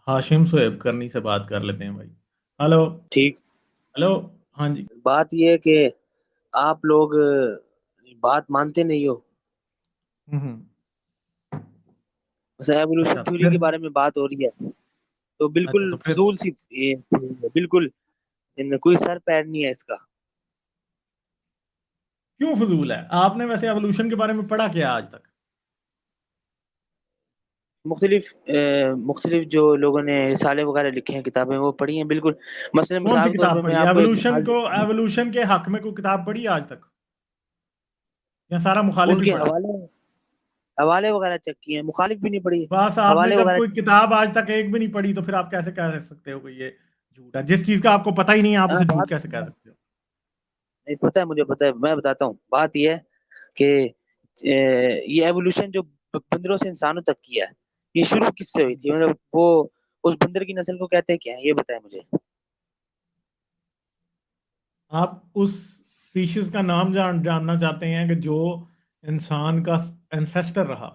हाशिम सुहेब करनी से बात कर लेते हैं भाई। हेलो। ठीक। हेलो। हाँ जी। बात यह है कि आप लोग बात मानते नहीं हो। हम्म। बस एवोल्यूशन अच्छा तो थ्योरी फिर। के बारे में बात हो रही है, तो अच्छा बिल्कुल तो फिर फजूल सी ये theory है, बिल्कुल कोई सर पैर नहीं है इसका। क्यों फजूल है? आपने वैसे एवोल्यूशन के बारे में पढ़ा क्या आज तक? मुख्तलिफ जो लोगों ने रिसाले वगैरह लिखे हैं, किताबें वो पढ़ी हैं बिल्कुल। मसलन कौन सी मिसाल के तौर किताब पे मैं पढ़ी आपको एक एवोल्यूशन मिसाल को? देता हूँ। एवोल्यूशन के हक में कोई किताब पढ़ी आज तक, या सारा मुखालिफ ही उनके पढ़ा? हवाले हवाले वगैरह चेक किए हैं, मुखालिफ भी नहीं पढ़ी, बस आपने हवाले जब वगैरह कोई check किताब आज तक एक भी नहीं पढ़ी तो फिर आप कैसे कह सकते हो कि ये झूठ है? जिस चीज का आपको पता ही नहीं है आप हाँ उसे झूठ बात कैसे कह सकते हो? नहीं, पता है, मुझे पता है, मैं बताता हूँ। बात यह है कि ये एवोल्यूशन जो बंदरों से इंसानों तक किया है, ये शुरू किससे हुई थी? मतलब वो उस बंदर की नस्ल को कहते हैं क्या, ये बताएं मुझे। आप उस स्पीशीज का नाम जानना चाहते हैं कि जो इंसान का एंसेस्टर रहा?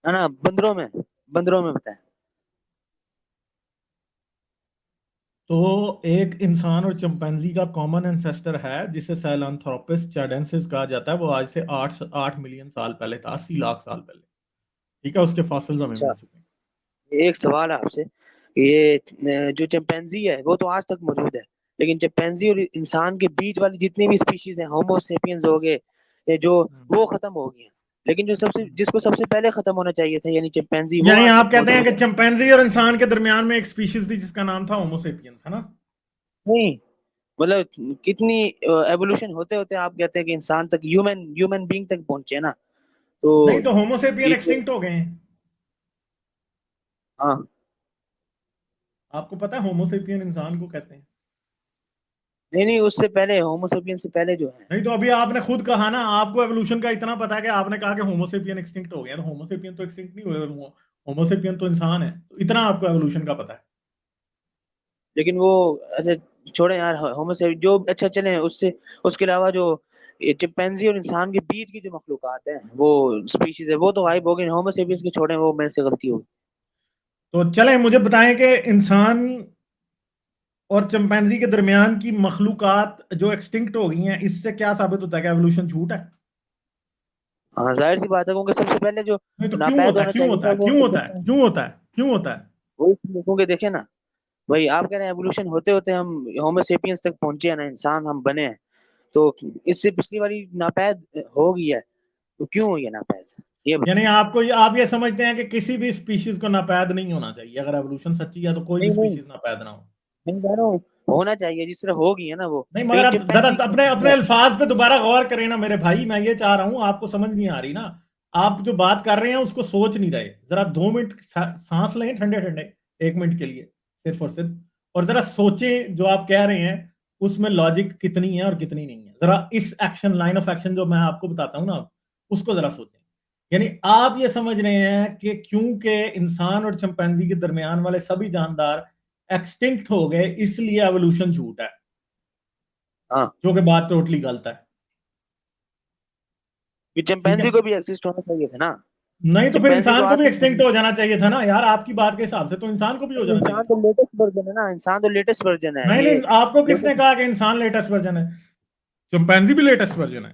है ना, बंदरों में बताएं। तो एक इंसान और चिंपैंजी का कॉमन एंसेस्टर है जिसे सैहेलैंथ्रोपस चाइडेंसिस कहा जाता है। वो आज से 8 मिलियन साल पहले था, 80 लाख साल पहले। ठीक है, उसके फॉसिल्स हमें अच्छा, मिल चुके हैं। एक सवाल है आपसे। ये जो चिंपैंजी है वो तो आज तक मौजूद है, लेकिन चिंपैंजी और इंसान के बीच वाली जितनी भी स्पीशीज हैं, होमो सेपियंस हो गए, ये जो, हम्म, वो खत्म हो गई हैं। लेकिन जो सबसे हम्म। जिसको सबसे पहले खत्म होना चाहिए था, यानी चिंपैंजी, वो यानी आज आप तक कहते हैं मौजूद कि है। चिंपैंजी और इंसान के दरमियान में एक स्पीशीज थी जिसका नाम था होमोसेपियंस, है ना? नहीं, मतलब कितनी एवोल्यूशन होते होते आप कहते हैं कि इंसान तक, ह्यूमन ह्यूमन बीइंग तक पहुंचे हैं ना। तो नहीं तो होमोसेपियन ये जो, एक्सटिंक्ट हो गए हैं। हाँ, आपको पता है होमोसेपियन इंसान को कहते हैं। नहीं नहीं, उससे पहले, होमोसेपियन से पहले जो है। नहीं तो अभी आपने खुद कहा ना, आपको एवोल्यूशन का इतना पता है कि आपने कहा कि होमोसेपियन एक्सटिंक्ट हो गया। तो होमोसेपियन तो एक्सटिंक्ट नहीं हुए, होमोसेपियन तो इंसान है। तो इतना आपको एवोल्यूशन का पता है। लेकिन वो, अच्छा छोड़े यार, होमोसेपियन जो, अच्छा चले उससे, उसके अलावा जो ये चिंपैंजी और इंसान के बीच की जो मखलूकात है, वो स्पीशीज है, वो तो गायब हो गई। होमोसेपियंस के छोड़े, वो मेरे से गलती हो गई। तो चले मुझे बताएं कि इंसान और चिंपैंजी के दरमियान की मखलूकात जो एक्सटिंक्ट हो गई हैं, इससे क्या साबित होता है कि एवोल्यूशन झूठ है? हाँ, जाहिर सी बात है, क्योंकि सबसे पहले जो नहीं तो क्यों नापैद होता है? होना क्यों चाहिए होता था है? वो क्यों होता है? चिंपैंजी। क्यों होता है? क्यों होता है? वही क्योंकि देखे ना, भाई आप कह रहे हैं एवोल्यूशन होते होते हम होमोसेपियंस तक पहुंचे हैं ना, इंसान हम बने हैं। तो इससे पिछली वाली नापैद हो गई है, तो क्यों हुई है नापैद, ये यानी बताएं। आप ये समझते हैं कि किसी भी स्पीशीज को नापैद नहीं होना चाहिए? अगर एवोल्यूशन सच्ची है तो कोई भी नहीं नहीं, स्पीशीज नापैद ना हो। मैं कह रहा हूँ होना चाहिए, जिस तरह हो गई है ना वो। नहीं मगर लेकिन अब जरा चिंपैंजी अपने अपने अल्फाज पे दोबारा गौर करें ना मेरे भाई। मैं ये चाह रहा हूं, आपको समझ नहीं आ रही ना। आप जो बात कर रहे हैं उसको सोच नहीं रहे। जरा 2 मिनट सांस लें ठंडे ठंडे, 1 मिनट के लिए, सिर्फ और सिर्फ। और जरा सोचें जो आप कह रहे हैं उसमें लॉजिक कितनी है और कितनी नहीं है। जरा इस एक्शन, लाइन ऑफ एक्शन जो मैं आपको बताता हूं ना, उसको जरा सोचें। यानी आप ये समझ रहे हैं कि क्योंकि इंसान और चिंपैंजी के दरमियान वाले सभी जानदार एक्सटिंक्ट हो गए इसलिए एवोल्यूशन झूठ है, हाँ, जो कि बात टोटली गलत है। कि ठीक है। चिंपैंजी को भी एक्सिस्ट होना चाहिए था ना। नहीं तो फिर चिंपैंजी तो इंसान को आज भी तक एक्सटिंक्ट मौजूद हो जाना चाहिए था ना यार। आपकी बात के हिसाब से तो इंसान को भी हो है। जाना चाहिए इंसान था। तो लेटेस्ट वर्जन है ना, इंसान तो लेटेस्ट वर्जन है नहीं ये। नहीं, आपको किसने लेटेस्ट, कहा कि इंसान लेटेस्ट वर्जन है? चिंपैंजी भी लेटेस्ट वर्जन है।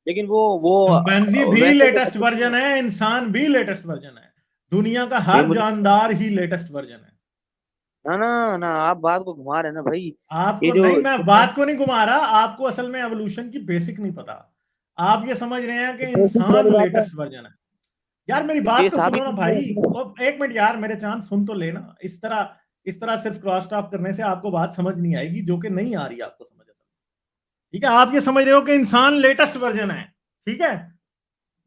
लेकिन वो चिंपैंजी भी वैसे तो लेटेस्ट सब कुछ वर्जन है। है, इंसान भी लेटेस्ट वर्जन है। दुनिया का नहीं, हर मुझे जानदार ही लेटेस्ट वर्जन है। ना ना ना, आप बात को घुमा रहे हैं ना भाई। ये आपको जो नहीं, मैं बात को चिंपैंजी, नहीं घुमा रहा। आपको असल में एवोल्यूशन की बेसिक नहीं पता। आप ये समझ रहे हैं कि बेसिक वाली इंसान बात है, लेटेस्ट वर्जन है। यार मेरी ये बात तो सुनो साबित ना ही नहीं भाई। है। ओ, 1 मिनट यार, मेरे चांद सुन तो लेना। इस तरह सिर्फ क्रॉस टॉक करने से आपको बात समझ नहीं आएगी, जो कि नहीं आ रही आपको समझ। ठीक है, आप ये समझ रहे हो कि इंसान लेटेस्ट वर्जन है। ठीक है।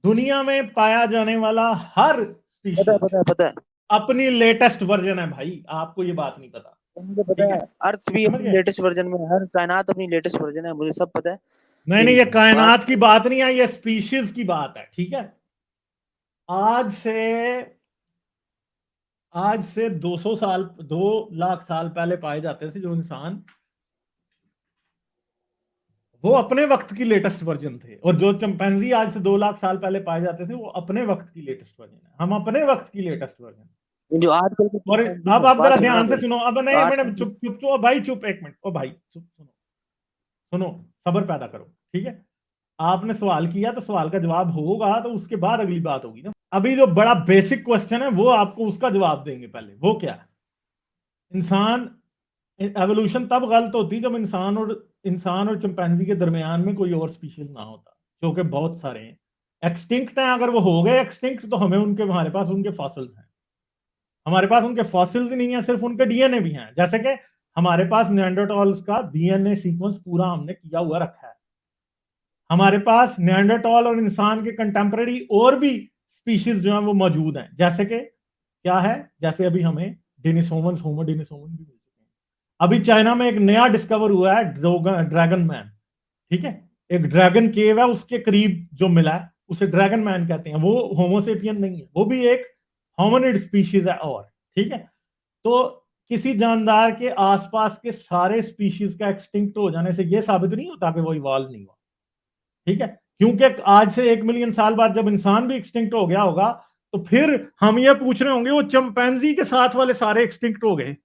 दुनिया में पाया जाने वाला हर पता है, स्पीशीज पता है, पता है, अपनी लेटेस्ट वर्जन है भाई। आपको ये बात नहीं पता। मुझे पता ठीक है। है, अर्थ भी समझ अपनी गए? लेटेस्ट वर्जन में है, हर कायनात अपनी लेटेस्ट वर्जन है, मुझे सब पता है। नहीं नहीं, लेकिन ये बात कायनात ये की है कि बात नहीं है, ये स्पीशीज की बात है। ठीक है। आज से आज से 200 साल, 2 लाख साल पहले पाए जाते थे जो इंसान, वो अपने वक्त की लेटेस्ट वर्जन थे, और जो चिंपैंजी आज से 2 लाख साल पहले पाए जाते थे वो अपने वक्त की लेटेस्ट वर्जन है, हम अपने वक्त की लेटेस्ट वर्जन। जो आजकल के और चिंपैंजी अब हैं, आप बात जरा सुनो ना ध्यान से भाई, सुनो, अब नहीं आजकल मैडम, के चुप चुप चुप भाई, चुप एक मिनट, ओ भाई चुप, सुनो सुनो, सब्र पैदा करो, ठीक है। आपने सवाल किया तो सवाल का जवाब होगा तो उसके बाद अगली बात होगी ना। अभी जो बड़ा बेसिक क्वेश्चन है वो आपको उसका जवाब देंगे पहले, वो क्या है? इंसान, एवोल्यूशन तब गलत होती जब इंसान और चिंपैंजी के दरमियान में कोई और स्पीशीज ना होता, जो कि बहुत सारे हैं। एक्सटिंक्ट हैं, अगर वो हो गए एक्सटिंक्ट तो हमारे पास उनके फॉसिल्स हैं। हमारे पास उनके फॉसिल्स नहीं है, सिर्फ उनके डीएनए भी हैं। जैसे कि हमारे पास निएंडरटॉल्स का डीएनए सीक्वेंस पूरा हमने किया हुआ रखा है। हमारे पास निएंडरटॉल और इंसान के कंटेम्पररी और भी स्पीशीज जो हैं वो मौजूद हैं। जैसे कि क्या है, जैसे अभी हमें डेनिसोवंस, होमो डेनिसोवन भी मिल चुके हैं। अभी चाइना में एक नया डिस्कवर हुआ है, ड्रैगन मैन, ठीक है। एक ड्रैगन केव है, उसके करीब जो मिला है उसे ड्रैगन मैन कहते हैं। वो होमोसेपियन नहीं है, वो भी एक होमिनिड स्पीशीज है। और ठीक है, तो किसी जानदार के आसपास के सारे स्पीशीज का एक्सटिंक्ट हो जाने से यह साबित नहीं होता कि वो इवॉल्व नहीं हुआ, ठीक है। क्योंकि आज से 1 मिलियन साल बाद जब इंसान भी एक्सटिंक्ट हो गया होगा तो फिर हम ये पूछ रहे होंगे वो चिंपैंजी के साथ वाले सारे एक्सटिंक्ट हो गए,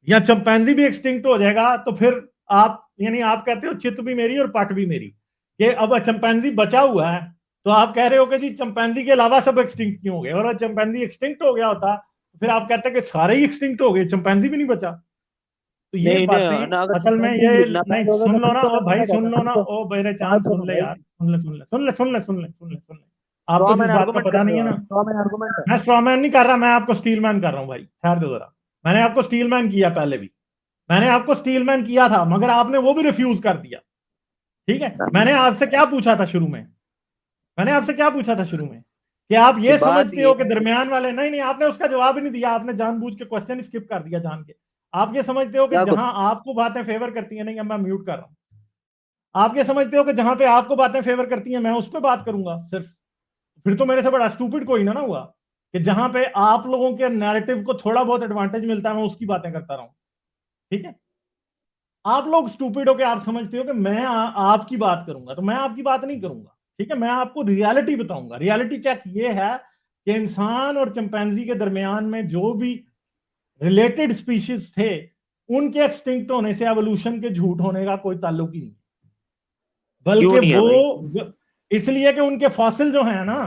या चिंपैंजी भी एक्सटिंक्ट हो जाएगा तो फिर आप, यानी आप कहते हो चित भी मेरी और पट भी मेरी, ये अब चिंपैंजी बचा हुआ है तो आप कह रहे हो कि जी चिंपैंजी के अलावा सब एक्सटिंक्ट क्यों हो गए, और चिंपैंजी एक्सटिंक्ट हो गया होता तो फिर आप कहते हैं कि सारे ही एक्सटिंक्ट हो गए, चिंपैंजी भी नहीं बचा। तो ये नहीं नहीं ना, बातें अगर असल में चिंपैंजी ये ना नहीं, पैदा होगा सुन तो लो फिर ना, तो ओ मैं भाई कहना सुन चाहता लो हूँ, ना, तो ओ मेरे बात चांद सुनो सुन ले भाई, यार, सुन ले। आपको स्ट्रॉ जिस मैन बात का आर्गुमेंट पता कर रहे नहीं है हो ना, आप, स्ट्रॉ मैन आर्गुमेंट है। मैं स्ट्रॉमैन नहीं कर रहा, मैं आपको स्टील मैन कर रहा हूँ भाई, ठहर दो जरा। मैंने आपको स्टील मैन किया पहले भी, मैंने आपको स्टील मैन किया था, मगर आपने वो भी रिफ्यूज कर दिया, ठीक है। मैंने आपसे क्या पूछा था शुरू में, मैंने आपसे क्या पूछा था शुरू में, कि आप कि ये बात समझते ये हो कि है कि दरमियान वाले, नहीं नहीं, आपने उसका जवाब ही नहीं दिया, आपने जानबूझ के क्वेश्चन स्किप कर दिया जान के। आप ये समझते हो कि क्या जहां आपको बातें फेवर करती हैं, नहीं, अब मैं म्यूट कर रहा हूं। आप ये समझते हो कि जहां पे आपको बातें फेवर करती हैं मैं उस पर बात करूंगा सिर्फ, फिर तो मेरे से बड़ा स्टूपिड कोई ना हुआ कि जहां पे आप लोगों के नैरेटिव को थोड़ा बहुत एडवांटेज मिलता है मैं उसकी बातें करता रहूं, ठीक है। आप लोग स्टूपिड हो के आप समझते हो कि मैं आपकी बात करूंगा, तो मैं आपकी बात नहीं करूंगा, ठीक है। मैं आपको रियलिटी बताऊंगा। रियलिटी चेक ये है कि इंसान और चिंपैंजी के दरमियान में जो भी रिलेटेड स्पीशीज थे उनके एक्सटिंक्ट होने से एवोल्यूशन के झूठ होने का कोई ताल्लुक ही नहीं, क्यों बल्कि नहीं है भाई? वो इसलिए कि उनके फॉसिल जो है ना,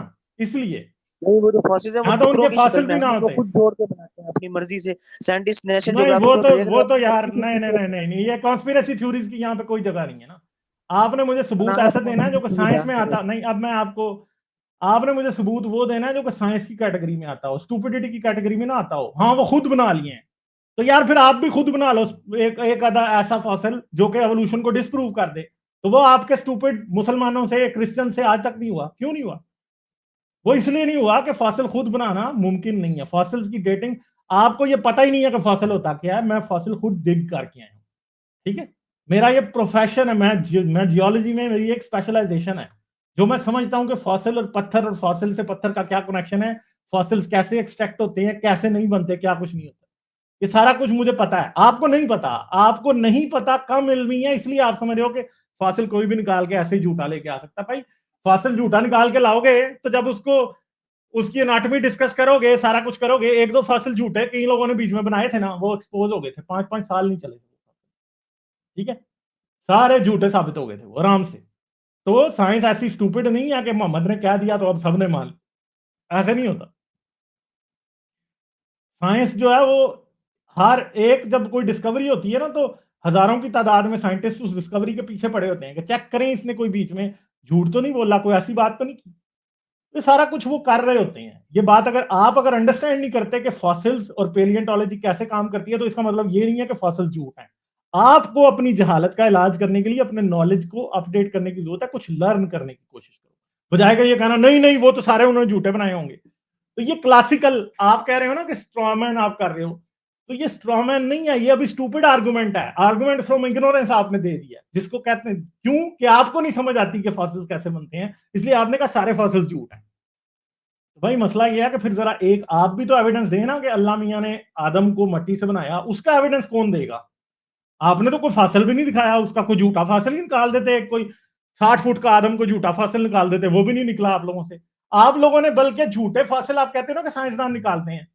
इसलिए। नहीं, वो जो फॉसिल्स है वो यहाँ तो टुकड़ों उनके की शक्ल फॉसिल में भी है, ना वो होते। खुद जोड़ के बनाते हैं अपनी मर्जी से। साइंटिस्ट नेशनल नहीं, ज्योग्राफिक में वो भेजेगा तो तो यार, अपनी नहीं नहीं खुद नहीं नहीं नहीं, ये कॉन्स्पिरेसी थ्योरीज की यहाँ पे कोई जगह नहीं है ना। आपने मुझे सबूत बनाना ऐसा देना है जो कि साइंस में है। आता नहीं। अब मैं आपको, आपने मुझे सबूत वो देना है जो कि साइंस की कैटेगरी में आता हो, स्टूपिडिटी की कैटेगरी में ना आता हो। हाँ, वो खुद बना लिए हैं, तो यार फिर आप भी खुद बना लो एक आधा ऐसा फॉसिल जो कि एवोल्यूशन को डिस्प्रूव कर दे। तो वो आपके स्टूपिड मुसलमानों से, क्रिश्चियन से आज तक नहीं हुआ। क्यों नहीं हुआ? वो इसलिए नहीं हुआ कि फॉसिल खुद बनाना मुमकिन नहीं है। फॉसिल्स की डेटिंग, आपको ये पता ही नहीं है कि फॉसिल होता क्या है। मैं फॉसिल खुद डिग करके आया हूं, ठीक है। मेरा ये प्रोफेशन है, मैं जियोलॉजी में मेरी एक स्पेशलाइजेशन है। जो मैं समझता हूं कि फॉसिल और पत्थर, और फॉसिल से पत्थर का क्या कनेक्शन है, फॉसिल्स कैसे एक्सट्रैक्ट होते हैं, कैसे नहीं बनते, क्या कुछ नहीं होता, ये सारा कुछ मुझे पता है। आपको नहीं पता, आपको नहीं पता, कम इल्मी है, इसलिए आप समझ रहे हो कि फॉसिल कोई भी निकाल के ऐसे ही झूठा लेके आ सकता। भाई फॉसिल झूठा निकाल के लाओगे तो जब उसको, उसकी एनाटॉमी डिस्कस करोगे, सारा कुछ करोगे, एक दो फॉसिल झूठे कई लोगों ने बीच में बनाए थे ना, वो एक्सपोज हो गए थे, 5-5 साल नहीं चले थे, ठीक है। सारे झूठे साबित हो गए थे वो आराम से। तो साइंस ऐसी स्टूपिड नहीं है कि मोहम्मद ने कह दिया तो अब सबने मान लिया, ऐसे नहीं होता। साइंस जो है वो, हर एक, जब कोई डिस्कवरी होती है ना तो हजारों की तादाद में साइंटिस्ट उस डिस्कवरी के पीछे पड़े होते हैं कि चेक करें इसने कोई बीच में झूठ तो नहीं बोला, कोई ऐसी बात तो नहीं की। ये सारा कुछ वो कर रहे होते हैं। ये बात अगर अंडरस्टैंड नहीं करते कि फॉसिल्स और पेलियंटोलॉजी कैसे काम करती है, तो इसका मतलब ये नहीं है कि फॉसिल झूठ है। आपको अपनी जहालत का इलाज करने के लिए अपने नॉलेज को अपडेट करने की जरूरत है, कुछ लर्न करने की कोशिश करो, बजाय ये कहना नहीं नहीं वो तो सारे उन्होंने झूठे बनाए होंगे। तो ये क्लासिकल, आप कह रहे हो ना कि स्ट्रॉमैन आप कर रहे हो, तो ये स्ट्रॉमैन नहीं है, ये अभी स्टूपिड आर्गुमेंट है। आर्गुमेंट फ्रॉम इग्नोरेंस आपने दे दिया, जिसको कहते हैं, क्यों कि आपको नहीं समझ आती कि फॉसिल्स कैसे बनते हैं, इसलिए आपने कहा सारे फॉसिल्स झूठ हैं। तो भाई मसला ये है कि फिर जरा एक आप भी तो एविडेंस देना कि अल्लाह मियां ने आदम को मट्टी से बनाया, उसका एविडेंस कौन देगा? आपने तो कोई फासिल भी नहीं दिखाया उसका, कोई झूठा फासिल नहीं निकाल देते, कोई 60 फुट का आदम को झूठा फासिल निकाल देते, वो भी नहीं निकला आप लोगों से। आप लोगों ने बल्कि झूठे फासिल, आप कहते हो ना कि साइंसदान निकालते हैं,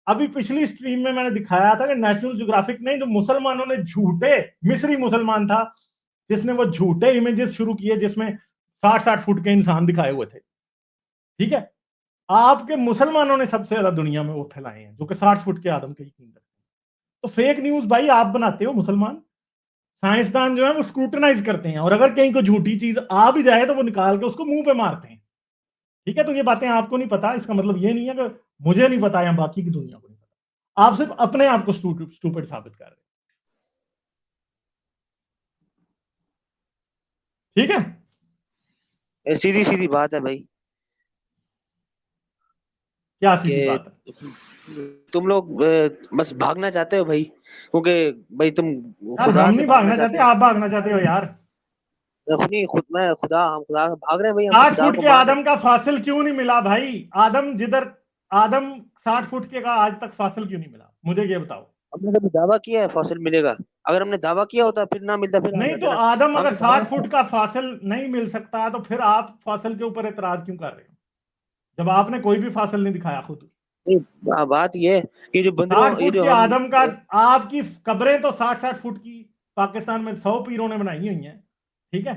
अभी पिछली स्ट्रीम में मैंने दिखाया था कि नेशनल ज्योग्राफिक ने, जो मुसलमानों ने झूठे, मिस्री मुसलमान था जिसने वो झूठे इमेजेस शुरू किए जिसमें 60-60 फुट के इंसान दिखाए हुए थे, ठीक है, आपके मुसलमानों ने सबसे ज्यादा दुनिया में वो फैलाए हैं जो कि 60 फुट के आदम के यकीन रखते हैं। तो फेक न्यूज भाई आप बनाते हो, मुसलमान साइंसदान जो है वो स्क्रूटनाइज करते हैं, और अगर कहीं को झूठी चीज आ भी जाए तो वो निकाल के उसको मुंह पे मारते हैं, ठीक है। तो ये बातें आपको नहीं पता, इसका मतलब ये नहीं है कि मुझे नहीं पता या बाकी की दुनिया को नहीं पता, आप सिर्फ अपने आप को स्टूपिड साबित कर रहे हैं, ठीक है। सीधी सीधी बात है भाई, क्या सीधी कि बात है? तुम लोग बस भागना चाहते हो भाई, क्योंकि भाई तुम यार खुदा हम से नहीं भागना भागना चाहते चाहते, हो। आप भागना चाहते हो यार। अपनी खुद मैं खुदा, हम खुदा से भाग रहे हैं भाई, हम तो 60 खुदा फुट को के मान रहे आदम का फासिल क्यों नहीं मिला भाई? आदम जिधर, आदम 60 फुट के का आज तक फासिल क्यों नहीं मिला, मुझे ये बताओ। हमने कभी दावा किया है फॉसिल मिलेगा? अगर हमने दावा किया तो होता फिर ना मिलता, फिर आ नहीं, तो जाते ना। आदम हम अगर तो दावा 60 फुट का फासिल नहीं मिल सकता तो फिर आप फासिल के ऊपर एतराज क्यों कर रहे हो, जब आपने कोई भी फासिल नहीं दिखाया खुद? नहीं, बात ये है कि जो बंदरों 60 ये फुट जो के हम आदम का, आपकी कब्रें तो 60-60 फुट की पाकिस्तान में 100 पीरों ने बनाई हुई हैं, ठीक है,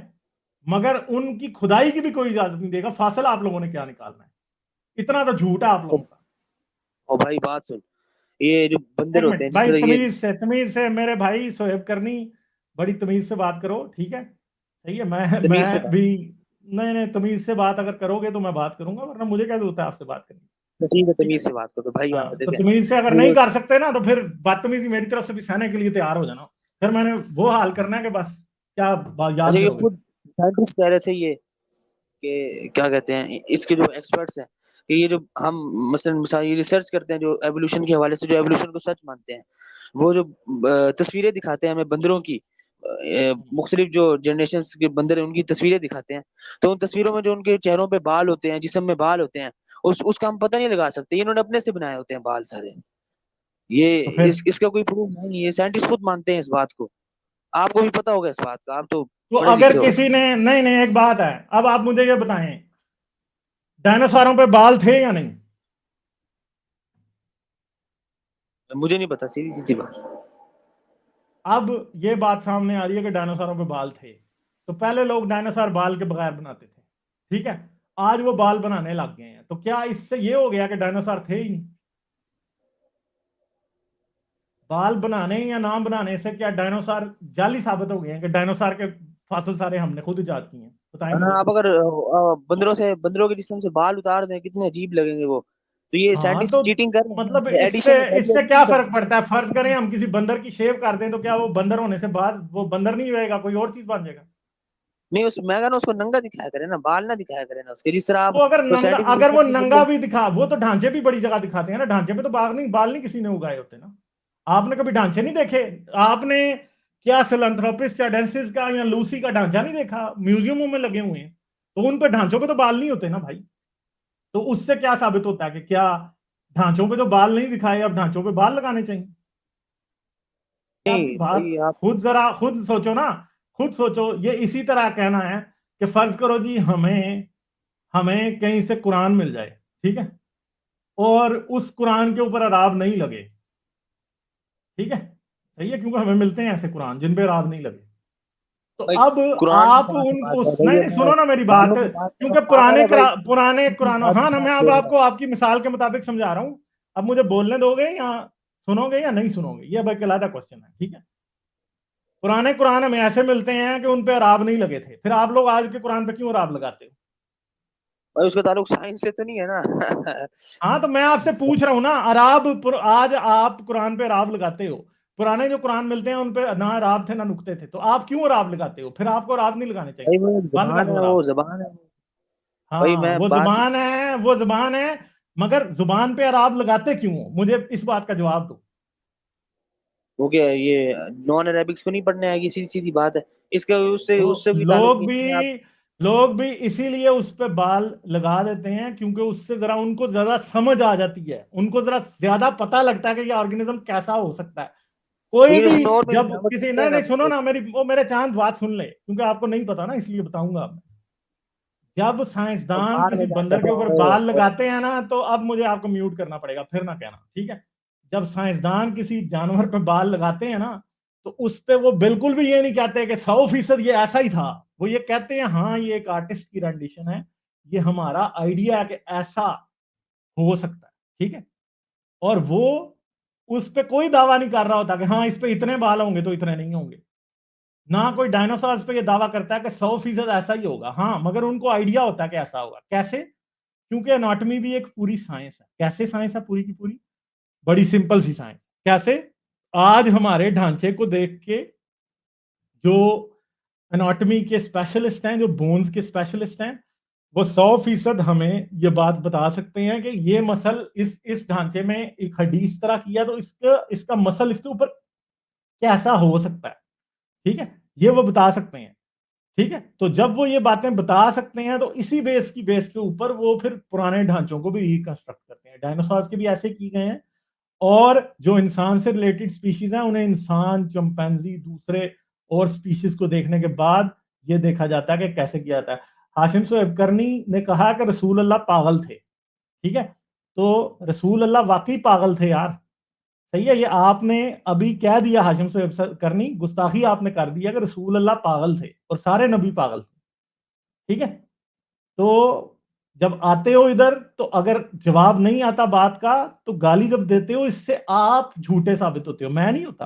मगर उनकी खुदाई की भी कोई इजाजत नहीं देगा, फासिल आप लोगों ने क्या निकालना है? इतना तो झूठ है आप लोगों का। ओ भाई बात सुन, ये जो बंदर एक होते मिनट हैं जिस भाई, तरह ये, तमीज से मेरे भाई सोहेब करनी, बड़ी तमीज से बात करो, ठीक है, सही है। तमीज से मैं बात, भी, नहीं नहीं, तमीज से बात अगर करोगे तो मैं बात करूंगा, वरना मुझे क्या जरूरत है आपसे बात करनी, तो ठीक है ठीक है। तमीज से बात करो तो भाई, आप हाँ, तो देखें तमीज से अगर ये नहीं जो, कर सकते ना तो फिर बदतमीजी मेरी तरफ से भी सहने के लिए तैयार हो जाना, फिर मैंने वो हाल करना है कि बस क्या अच्छा याद ये करोगे। खुद साइंटिस्ट कह रहे थे ये, कि क्या कहते हैं इसके जो एक्सपर्ट्स हैं, कि ये जो हम मसलन मिसाल ये रिसर्च करते हैं जो एवोल्यूशन के हवाले से, जो एवोल्यूशन को सच मानते हैं, वो जो तस्वीरें दिखाते हैं हमें बंदरों की, मुख्तलिफ जो जनरेशन के बंदर हैं उनकी तस्वीरें दिखाते हैं, तो उन तस्वीरों में जो उनके चेहरों पे बाल होते हैं, जिस्म में बाल होते हैं, उसका हम पता नहीं लगा सकते, इन्होंने अपने से बनाए होते हैं बाल सारे। ये तो फिर, इसका कोई प्रूफ नहीं है, साइंटिस्ट खुद मानते हैं इस बात को। आपको भी पता होगा इस बात का, आप तो तो पढ़े अगर लिखे हो। किसी ने, नहीं नहीं, एक बात है, अब आप मुझे ये बताएं, डायनासोरों पे बाल थे या नहीं? मुझे नहीं पता, सीधी सीधी बात। अब ये बात सामने आ रही है कि डायनासोरों पे बाल थे, तो पहले लोग डायनासोर बाल के बगैर बनाते थे, ठीक है, आज वो बाल बनाने लग गए हैं, तो क्या इससे ये हो गया कि डायनासोर थे ही नहीं? बाल बनाने या नाम बनाने से क्या डायनासोर जाली साबित हो गए हैं कि डायनासोर के फॉसिल सारे हमने खुद इजाद किए हैं? बताएं हाँ, मुझे। आप अगर बंदरों के जिस्म से बाल उतार दें कितने अजीब लगेंगे वो, तो ये हाँ, तो साइंटिस्ट चीटिंग कर रहे मतलब हैं, इससे, एडिशन है भाई, इससे क्या एडिशन कर फर्क रहे हैं। पड़ता है? फर्ज करें हम किसी बंदर की शेव कर दें, तो क्या वो बंदर होने से बाद वो बंदर नहीं रहेगा, कोई और चीज बन जाएगा? नहीं उस मैं कह रहा हूं, उसको नंगा दिखाया करे ना, बाल ना दिखाया करे ना उसके, जिस तरह आप तो अगर तो नंगा, साइंटिफिक अगर वो रिसर्च नंगा में, भी दिखा, वो तो ढांचे भी बड़ी जगह दिखाते हैं ना, ढांचे पे तो बाल नहीं, बाल नहीं किसी ने उगाए होते ना। आपने कभी ढांचे नहीं देखे? आपने क्या सिलैंथ्रोपिस चाइडेंसिस का या लूसी का ढांचा नहीं देखा? म्यूजियमों में लगे हुए हैं, तो उन पे ढांचों पे तो बाल नहीं होते ना भाई। तो उससे क्या साबित होता है कि क्या ढांचों पे तो बाल नहीं दिखाए, अब ढांचों पे बाल लगाने चाहिए? आप नहीं बात भाई आप, खुद जरा खुद सोचो ना, खुद सोचो। ये इसी तरह कहना है कि फर्ज करो जी हमें हमें कहीं से कुरान मिल जाए, ठीक है, और उस कुरान के ऊपर अराब नहीं लगे, ठीक है, सही है, क्योंकि हमें मिलते हैं ऐसे कुरान जिन पे अराब नहीं लगे, तो भाई अब कुरान की आप कहाँ से उन बात है उस, भाई, नहीं ये नहीं, मैं सुनो ना मेरी बात, बालों की बात कर रहा क्योंकि हूँ, पागल है भाई, पुराने किसकी कुरान, बात हाँ की ना, बात मैं अब बोल रहा आपको आपकी मिसाल के मुताबिक समझा रहा हूं, अब मुझे बोलने दोगे या सुनोगे या नहीं सुनोगे, ये भाई कहलाता क्वेश्चन है, ठीक है। पुराने कुरान हमें ऐसे मिलते हैं कि उन पे अराब नहीं लगे थे, फिर आप लोग आज के कुरान पे क्यों अराब लगाते हो? भाई उसका ताल्लुक साइंस से तो नहीं है ना। हाँ, तो मैं आपसे पूछ रहा हूँ ना, आज आप कुरान पे अराब लगाते हो, पुराने जो कुरान मिलते हैं उन पे ना अराब थे ना नुक्ते थे, तो आप क्यों अराब लगाते हो? फिर आपको अराब नहीं लगाने चाहिए, भाई वो बंद कर जबान दो है, वो अराब। जबान है भाई, हाँ, मैं वो बात, जुबान है, वो जुबान है, मगर जुबान पे अराब लगाते क्यों हो? मुझे इस बात का जवाब दो। हो गया ये, नॉन अरेबिक्स को नहीं पढ़ने आएगी, सीधी सीधी बात है, इसका उससे तो उससे भी ताल्लुक नहीं है आप। लोग भी इसीलिए उस पे बाल लगा देते हैं, क्योंकि उससे जरा उनको ज्यादा समझ आ जाती है, उनको जरा ज्यादा पता लगता है कि ये ऑर्गेनिज्म कैसा हो सकता है, कोई लेकिन भी स्टोर में जब मिलावट किसी करते हैं नहीं ना नहीं सुनो वो। ना, मेरे चांद बात सुन ले, क्योंकि आपको नहीं पता ना इसलिए बताऊंगा अब। जब और साइंसदान बाहर में किसी जाके बंदर के ऊपर खाओ बाल और लगाते हैं ना, तो अब मुझे आपको म्यूट करना पड़ेगा, फिर ना कहना, ठीक है। जब साइंसदान किसी जानवर पे बाल लगाते हैं ना, तो उस पे वो बिल्कुल भी ये नहीं कहते कि 100% ये ऐसा ही था। वो ये कहते हैं हाँ ये एक आर्टिस्ट की रेंडिशन है, ये हमारा आइडिया है कि ऐसा हो सकता है, ठीक है। और वो उस पे कोई दावा नहीं कर रहा होता कि हाँ इस पे इतने बाल होंगे तो इतने नहीं होंगे। ना कोई डायनासोर पे ये दावा करता है कि 100% ऐसा ही होगा, हाँ, मगर उनको आइडिया होता है कि ऐसा होगा। कैसे? क्योंकि एनाटॉमी भी एक पूरी साइंस है। कैसे साइंस है पूरी की पूरी? बड़ी सिंपल सी साइंस। कैसे? आज हमारे ढांचे को देख के जो एनाटॉमी के स्पेशलिस्ट हैं, जो बोन्स के स्पेशलिस्ट हैं, वो 100% हमें ये बात बता सकते हैं कि ये मसल इस ढांचे में एक हड्डी इस तरह की है, तो इसका मसल इसके ऊपर कैसा हो सकता है, ठीक है। ये वो बता सकते हैं, ठीक है। तो जब वो ये बातें बता सकते हैं, तो इसी बेस के ऊपर वो फिर पुराने ढांचों को भी रिकंस्ट्रक्ट करते हैं। डायनासोर्स के भी ऐसे किए गए हैं, और जो इंसान से रिलेटेड स्पीशीज हैं उन्हें इंसान, चिंपैंजी, दूसरे और स्पीशीज को देखने के बाद ये देखा जाता है कि कैसे किया जाता है। हाशिम शोएब करनी ने कहा कि रसूल अल्लाह पागल थे, ठीक है। तो रसूल अल्लाह वाकई पागल थे यार, सही है। ये आपने अभी कह दिया, हाशिम शोएब करनी, गुस्ताखी आपने कर दिया कि रसूल अल्लाह पागल थे और सारे नबी पागल थे, ठीक है। तो जब आते हो इधर, तो अगर जवाब नहीं आता बात का, तो गाली जब देते हो, इससे आप झूठे साबित होते हो, मैं नहीं होता,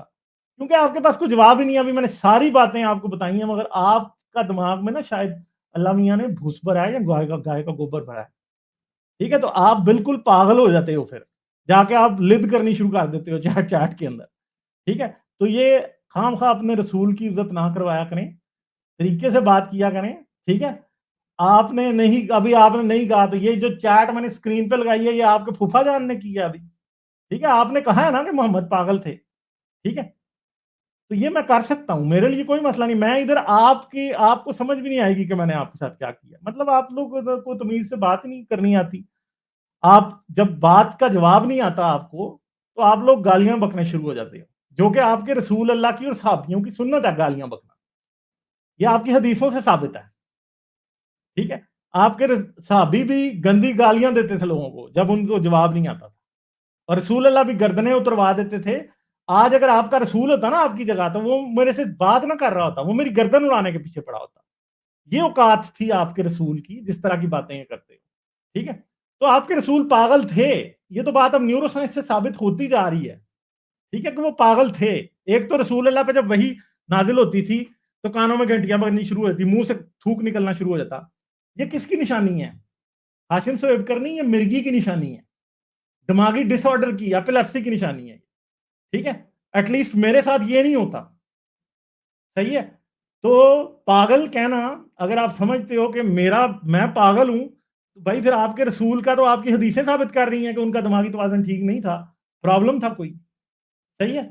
क्योंकि आपके पास कोई जवाब ही नहीं है। अभी मैंने सारी बातें आपको बताई हैं, मगर आपका दिमाग में ना शायद अल्लाह मियाँ ने भूस भरा है या गाय का गोबर भरा है, ठीक है। तो आप बिल्कुल पागल हो जाते हो, फिर जाके आप लिद करनी शुरू कर देते हो चैट चैट के अंदर, ठीक है। तो ये खाम खा अपने रसूल की इज्जत ना करवाया करें, तरीके से बात किया करें, ठीक है। आपने नहीं, अभी आपने नहीं कहा, तो ये जो चैट मैंने स्क्रीन पे लगाई है, ये आपके फूफा जान ने किया अभी, ठीक है। आपने कहा है ना कि मोहम्मद पागल थे, ठीक है। तो ये मैं कर सकता हूं, मेरे लिए कोई मसला नहीं। मैं इधर आपकी, आपको समझ भी नहीं आएगी कि मैंने आपके साथ क्या किया। मतलब आप लोग को तमीज से बात नहीं करनी आती। आप जब बात का जवाब नहीं आता आपको, तो आप लोग गालियां बकने शुरू हो जाते हो, जो कि आपके रसूल अल्लाह की और साहबियों की सुन्नत है गालियां बकना। ये आपकी हदीसों से साबित है, ठीक है। आपके साहबी भी गंदी गालियां देते थे लोगों को जब उनको जवाब नहीं आता था, और रसूल अल्लाह भी गर्दनें उतरवा देते थे। आज अगर आपका रसूल होता ना आपकी जगह, तो वो मेरे से बात ना कर रहा होता, वो मेरी गर्दन उड़ाने के पीछे पड़ा होता। ये औकात थी आपके रसूल की, जिस तरह की बातें ये करते हो, ठीक है। तो आपके रसूल पागल थे, ये तो बात अब न्यूरो साइंस से साबित होती जा रही है, ठीक है, कि वो पागल थे। एक तो रसूल अल्लाह पे जब वही नाजिल होती थी, तो कानों में घंटियां बजनी शुरू होती, मुंह से थूक निकलना शुरू हो जाता। ये किसकी निशानी है? हाशिम शोएब करनी, ये मिर्गी की निशानी है, दिमागी डिसऑर्डर की, एपिलेप्सी की निशानी है, ठीक है। एटलीस्ट मेरे साथ ये नहीं होता, सही है। तो पागल कहना, अगर आप समझते हो कि मैं पागल हूं, तो भाई फिर आपके रसूल का, तो आपकी हदीसें साबित कर रही हैं कि उनका दिमागी तवाज़ुन ठीक नहीं था, प्रॉब्लम था कोई, सही है।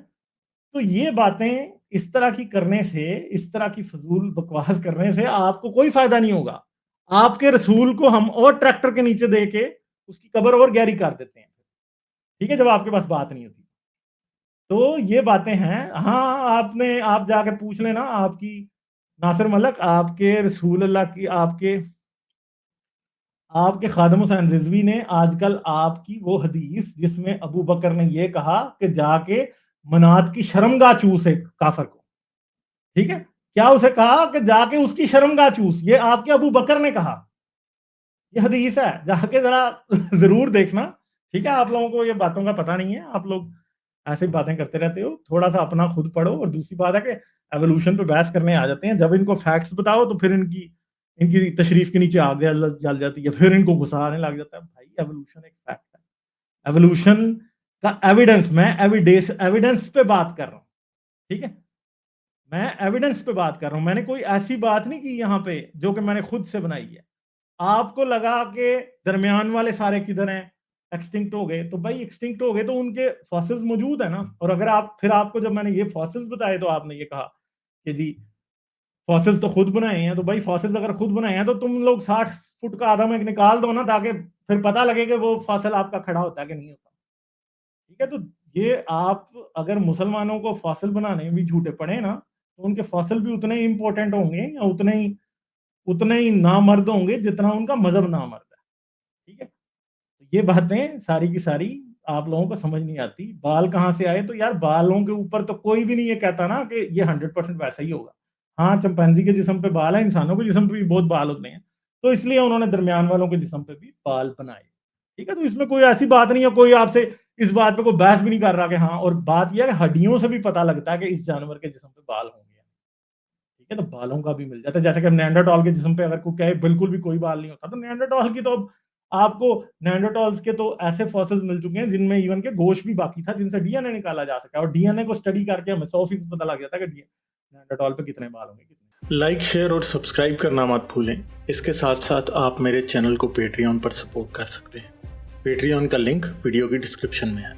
तो ये बातें इस तरह की करने से, इस तरह की फजूल बकवास करने से आपको कोई फायदा नहीं होगा। आपके रसूल को हम और ट्रैक्टर के नीचे दे के उसकी कब्र और गहरी कर देते हैं, ठीक है, जब आपके पास बात नहीं होती। तो ये बातें हैं। हाँ, आप जाके पूछ लेना आपकी नासिर मलक, आपके रसूल अल्लाह की, आपके आपके खादिम हुसैन रिजवी ने आजकल आपकी वो हदीस जिसमें अबू बकर ने ये कहा कि जाके मनात की शर्मगाह चूस एक काफर को, ठीक है, क्या उसे कहा कि जाके उसकी शर्मगाह चूस, ये आपके अबू बकर ने कहा, ये हदीस है, जाके जरा जरूर देखना, ठीक है। आप लोगों को ये बातों का पता नहीं है, आप लोग ऐसे बातें करते रहते हो। थोड़ा सा अपना खुद पढ़ो। और दूसरी बात है कि एवोल्यूशन पे बहस करने आ जाते हैं, जब इनको फैक्ट्स बताओ तो फिर इनकी इनकी तशरीफ के नीचे आग जल जाती है, फिर इनको गुस्सा आने लग जाता है। भाई एवोल्यूशन एक फैक्ट है, एवोल्यूशन का एविडेंस, मैं एविडेंस पे बात कर रहा हूँ, ठीक है। मैं एविडेंस पे बात कर रहा हूँ, मैंने कोई ऐसी बात नहीं की यहाँ पे जो कि मैंने खुद से बनाई है। आपको लगा कि दरमियान वाले सारे किधर हैं, एक्सटिंक्ट हो गए, तो भाई एक्सटिंक्ट हो गए तो उनके फॉसिल्स मौजूद है ना। और अगर आप, फिर आपको जब मैंने ये फॉसिल्स बताए, तो आपने ये कहा कि जी फॉसिल्स तो खुद बनाए हैं। तो भाई फॉसिल्स अगर खुद बनाए हैं, तो तुम लोग 60 फुट का आदम एक निकाल दो ना, ताकि फिर पता लगे कि वो फॉसिल आपका खड़ा होता है कि नहीं होता, ठीक है। तो ये आप अगर मुसलमानों को फॉसिल बनाने में भी झूठे पड़े ना, तो उनके फॉसिल भी उतने ही इंपॉर्टेंट होंगे या उतने ही नामर्द होंगे जितना उनका मजहब नामर्द है। ठीक है, ये बातें सारी की सारी आप लोगों को समझ नहीं आती। बाल कहाँ से आए? तो यार बालों के ऊपर तो कोई भी नहीं ये कहता ना कि ये 100% वैसा ही होगा। हाँ, चिंपैंजी के जिस्म पे बाल है, इंसानों के जिस्म पे भी बहुत बाल होते हैं, तो इसलिए उन्होंने दरमियान वालों के जिस्म पे भी बाल बनाए। ठीक है, तो इसमें कोई ऐसी बात नहीं है, कोई आपसे इस बात पे कोई बहस भी नहीं कर रहा कि हाँ, और बात यह है कि हड्डियों से भी पता लगता है कि इस जानवर के जिस्म पे बाल होंगे। ठीक है, तो बालों का भी मिल जाता है। जैसे कि नेanderथॉल के जिस्म पे अगर कोई कहे बिल्कुल भी कोई बाल नहीं होता, तो नेanderथॉल की तो अब आपको नेanderथॉल्स के तो ऐसे फॉसिल्स मिल चुके हैं जिनमें इवन के गोश्त भी बाकी था, जिनसे डीएनए निकाला जा सका, और डीएनए को स्टडी करके हमें 100% पता लग जाता है कि नेanderथॉल पे कितने बाल होंगे, कितने। लाइक, शेयर और सब्सक्राइब करना मत भूलें। इसके साथ साथ आप मेरे चैनल को पेट्रियन पर सपोर्ट कर सकते हैं। पेट्रियन का लिंक वीडियो की डिस्क्रिप्शन में है।